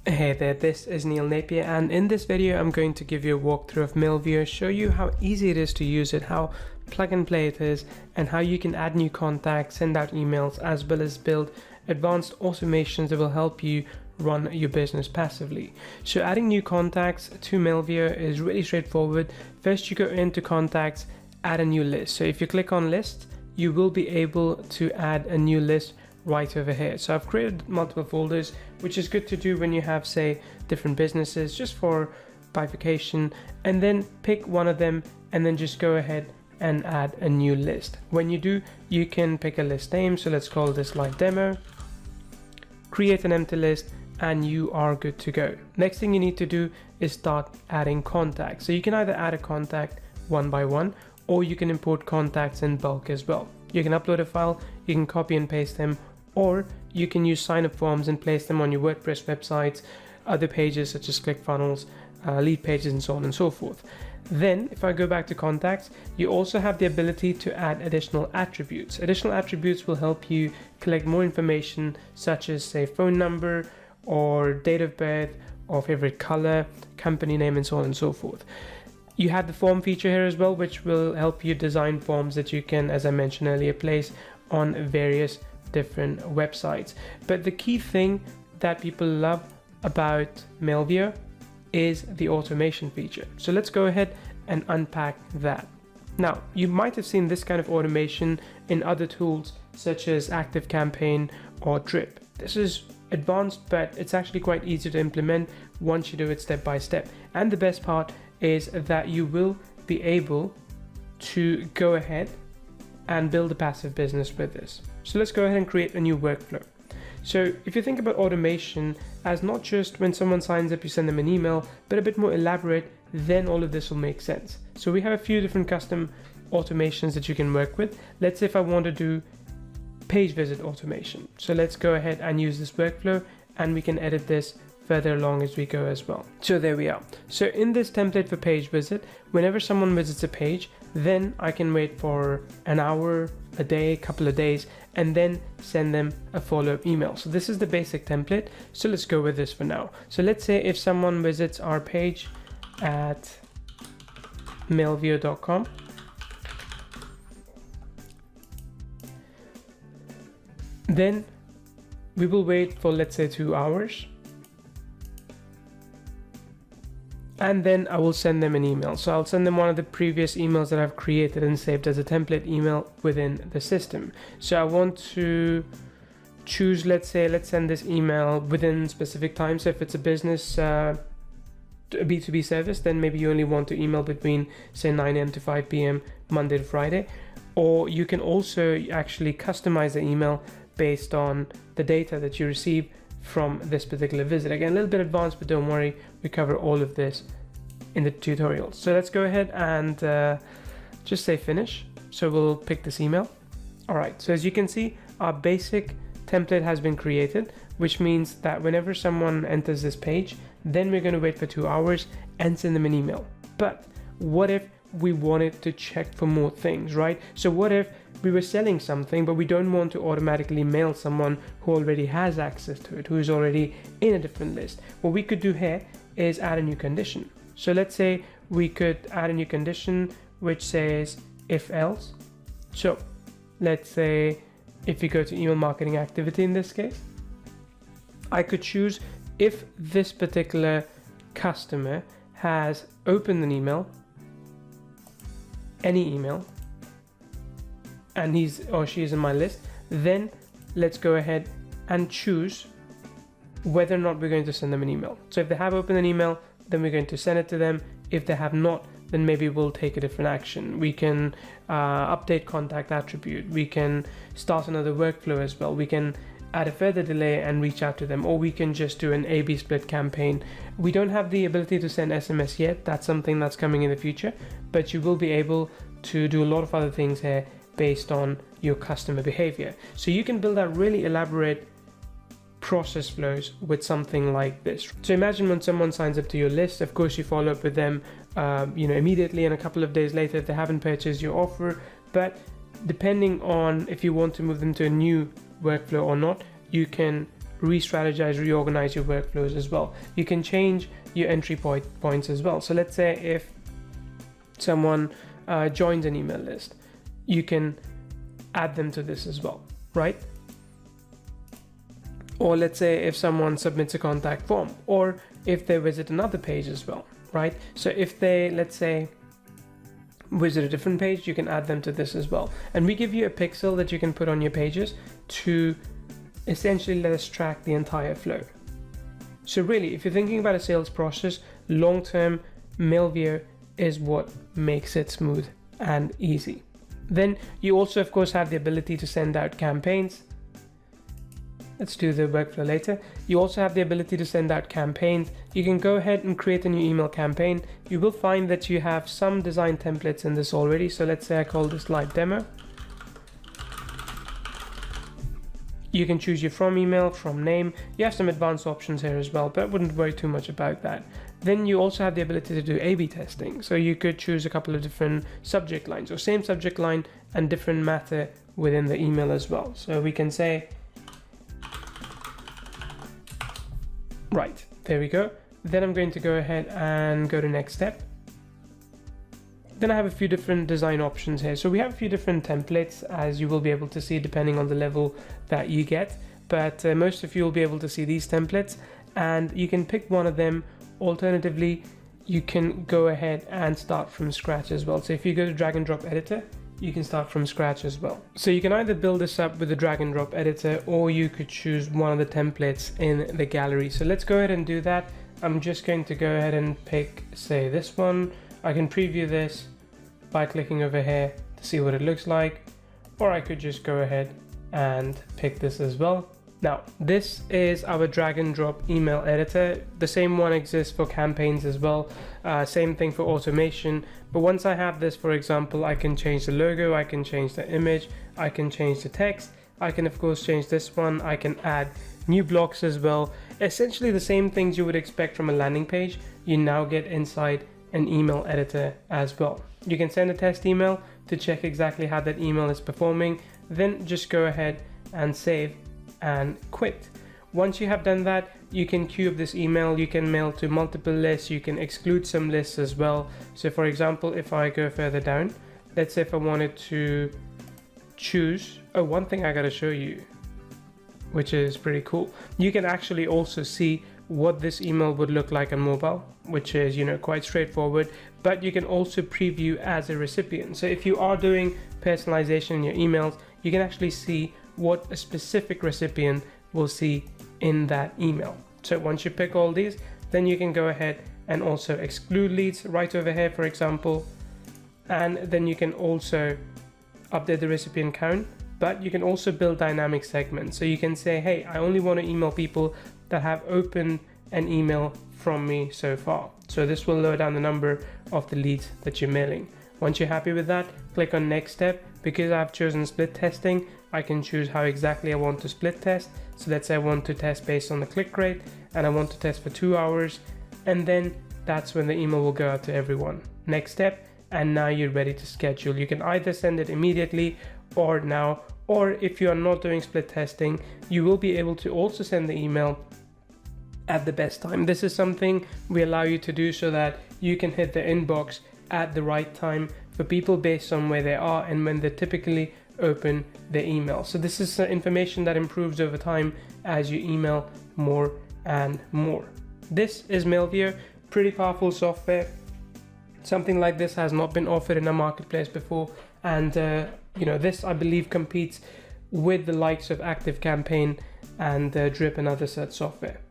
Hey there, this is Napier, and in this video I'm going to give you a walkthrough of Mailvio, show you how easy it is to use it, how plug and play it is, and how you can add new contacts, send out emails, as well as build advanced automations that will help you run your business passively. So adding new contacts to Mailvio is really straightforward. First, you go into contacts, add a new list. So if you click on lists, you will be able to add a new list right over here. So I've created multiple folders, which is good to do when you have, say, different businesses, just for bifurcation, and then pick one of them and then just go ahead and add a new list. When you do, you can pick a list name. So let's call this live demo, create an empty list, and you are good to go. Next thing you need to do is start adding contacts. So you can either add a contact one by one, or you can import contacts in bulk as well. You can upload a file, you can copy and paste them, or you can use sign-up forms and place them on your WordPress websites, other pages such as ClickFunnels, lead pages, and so on and so forth. Then if I go back to contacts, you also have the ability to add additional attributes. Additional attributes will help you collect more information, such as, say, phone number or date of birth or favorite color, company name, and so on and so forth. You have the form feature here as well, which will help you design forms that you can, as I mentioned earlier, place on various different websites. But the key thing that people love about Mailvio is the automation feature. So let's go ahead and unpack that. Now, you might have seen this kind of automation in other tools such as ActiveCampaign or Drip. This is advanced, but it's actually quite easy to implement once you do it step by step. And the best part is that you will be able to go ahead and build a passive business with this. So let's go ahead and create a new workflow. So if you think about automation as not just when someone signs up, you send them an email, but a bit more elaborate, then all of this will make sense. So we have a few different custom automations that you can work with. Let's say if I want to do page visit automation. So let's go ahead and use this workflow, and we can edit this further along as we go as well. So there we are. So in this template for page visit, whenever someone visits a page, then I can wait for an hour, a day, a couple of days, and then send them a follow-up email. So this is the basic template. So let's go with this for now. So let's say if someone visits our page at mailvio.com, then we will wait for, let's say, 2 hours. And then I will send them an email. So I'll send them one of the previous emails that I've created and saved as a template email within the system. So I want to choose, let's send this email within specific time. So if it's a business, a B2B service, then maybe you only want to email between, say, 9 a.m. to 5 p.m. Monday to Friday. Or you can also actually customize the email based on the data that you receive from this particular visit. Again, a little bit advanced, but don't worry, we cover all of this in the tutorial. So let's go ahead and just say finish. So we'll pick this email. All right, so as you can see, our basic template has been created, which means that whenever someone enters this page, then we're going to wait for 2 hours and send them an email. But what if we wanted to check for more things, right? So what if we were selling something, but we don't want to automatically mail someone who already has access to it, who is already in a different list? What we could do here is add a new condition. So let's say we could add a new condition which says if else. So let's say if we go to email marketing activity, in this case, I could choose if this particular customer has opened an email, any email, and he's or she is in my list, then let's go ahead and choose whether or not we're going to send them an email. So if they have opened an email, then we're going to send it to them. If they have not, then maybe we'll take a different action. We can update contact attribute. We can start another workflow as well. We can add a further delay and reach out to them, or we can just do an A/B split campaign. We don't have the ability to send SMS yet. That's something that's coming in the future, but you will be able to do a lot of other things here based on your customer behavior. So you can build out really elaborate process flows with something like this. So imagine when someone signs up to your list, of course you follow up with them immediately, and a couple of days later if they haven't purchased your offer. But depending on if you want to move them to a new workflow or not, you can re-strategize, reorganize your workflows as well. You can change your entry points as well. So let's say if someone joins an email list, you can add them to this as well, right? Or let's say if someone submits a contact form, or if they visit another page as well, right? So if they, let's say, visit a different page, you can add them to this as well. And we give you a pixel that you can put on your pages to essentially let us track the entire flow. So really, if you're thinking about a sales process, long-term, Mailvio is what makes it smooth and easy. Then you also, of course, have the ability to send out campaigns. Let's do the workflow later. You also have the ability to send out campaigns. You can go ahead and create a new email campaign. You will find that you have some design templates in this already. So let's say I call this live demo. You can choose your from email, from name. You have some advanced options here as well, but I wouldn't worry too much about that. Then you also have the ability to do A/B testing. So you could choose a couple of different subject lines, or same subject line and different matter within the email as well. So we can say, right, there we go. Then I'm going to go ahead and go to next step. Then I have a few different design options here. So we have a few different templates, as you will be able to see depending on the level that you get. But most of you will be able to see these templates, and you can pick one of them. Alternatively, you can go ahead and start from scratch as well. So if you go to drag and drop editor, you can start from scratch as well. So you can either build this up with the drag and drop editor, or you could choose one of the templates in the gallery. So let's go ahead and do that. I'm just going to go ahead and pick, say, this one. I can preview this by clicking over here to see what it looks like, or I could just go ahead and pick this as well. Now, this is our drag and drop email editor. The same one exists for campaigns as well. Same thing for automation. But once I have this, for example, I can change the logo, I can change the image, I can change the text. I can, of course, change this one. I can add new blocks as well. Essentially the same things you would expect from a landing page, you now get inside an email editor as well. You can send a test email to check exactly how that email is performing. Then just go ahead and save and quit. Once you have done that, you can queue up this email. You can mail to multiple lists. You can exclude some lists as well. So for example, if I go further down, let's say if I wanted to choose, one thing I gotta show you, which is pretty cool. You can actually also see what this email would look like on mobile, which is, quite straightforward, but you can also preview as a recipient. So if you are doing personalization in your emails, you can actually see what a specific recipient will see in that email. So once you pick all these, then you can go ahead and also exclude leads right over here, for example, and then you can also update the recipient count, but you can also build dynamic segments. So you can say, hey, I only want to email people that have opened an email from me so far. So this will lower down the number of the leads that you're mailing. Once you're happy with that, click on next step. Because I've chosen split testing, I can choose how exactly I want to split test. So let's say I want to test based on the click rate, and I want to test for 2 hours, and then that's when the email will go out to everyone. Next step, and now you're ready to schedule. You can either send it immediately or now, or if you are not doing split testing, you will be able to also send the email at the best time. This is something we allow you to do so that you can hit the inbox at the right time for people based on where they are and when they typically open their email. So this is information that improves over time as you email more and more. This is Mailvio, pretty powerful software. Something like this has not been offered in a marketplace before, and this I believe competes with the likes of ActiveCampaign and Drip and other such software.